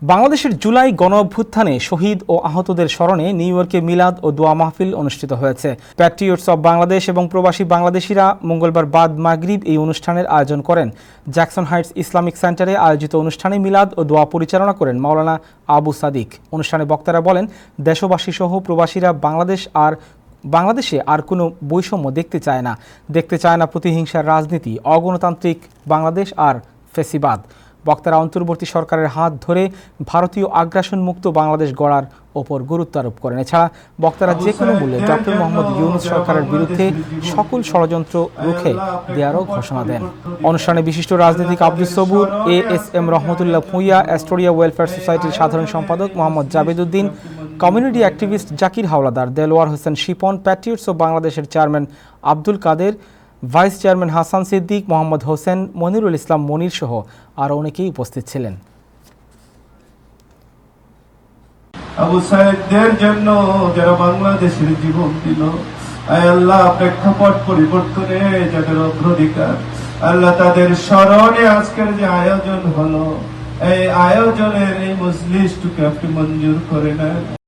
বাংলাদেশের জুলাই গণঅভ্যুত্থানে শহীদ ও আহতদের স্মরণে নিউ ইয়র্কে মিলাদ ও দোয়া মাহফিল অনুষ্ঠিত হয়েছে। প্যাট্রিয়টস অব বাংলাদেশ এবং প্রবাসী বাংলাদেশিরা মঙ্গলবার বাদ মাগরিব এই অনুষ্ঠানের আয়োজন করেন। জ্যাকসন হাইটস ইসলামিক সেন্টারে আয়োজিত অনুষ্ঠানে মিলাদ ও দোয়া পরিচালনা করেন মাওলানা আবু সাদিক। অনুষ্ঠানে বক্তারা বলেন, দেশবাসী সহ প্রবাসীরা বাংলাদেশে আর কোনো বৈষম্য দেখতে চায় না প্রতিহিংসার রাজনীতি, অগণতান্ত্রিক বাংলাদেশ আর ফ্যাসিবাদ। বক্তারা অন্তর্বর্তী সরকারের হাত ধরে ভারতীয় আগ্রাসন মুক্ত বাংলাদেশ গড়ার ওপর গুরুত্ব আরোপ করেন। এছাড়া বক্তারা যে কোনো মূল্যে ডক্টর মোহাম্মদ ইউনূস সরকারের বিরুদ্ধে সকল ষড়যন্ত্র রুখে দেওয়ারও ঘোষণা দেন। অনুষ্ঠানে বিশিষ্ট রাজনীতিক Abdus Sabur, ASM Rahmatullah Bhuiyan, Astoria welfare সোসাইটির সাধারণ সম্পাদক Mohammad Jabed Uddin, community activist Zakir Howlader, Delwar Hossain Shipon, Patriots of বাংলাদেশের chairman Abdul Kader, vice chairman Hasan Siddique, Mohammad Hossain, Monirul Islam Monir সহ আরও অনেকেই উপস্থিত ছিলেন। আবু সাইদদের জন্য যারা বাংলাদেশের জীবন দিল, আয় আল্লাহ প্রেক্ষাপট পরিবর্তনে যাদের অগ্রাধিকার, আল্লাহ তাদের স্মরণে আজকের যে আয়োজন হলো, এই আয়োজনের এই মজলিসটুকে আপনি মঞ্জুর করে নেন।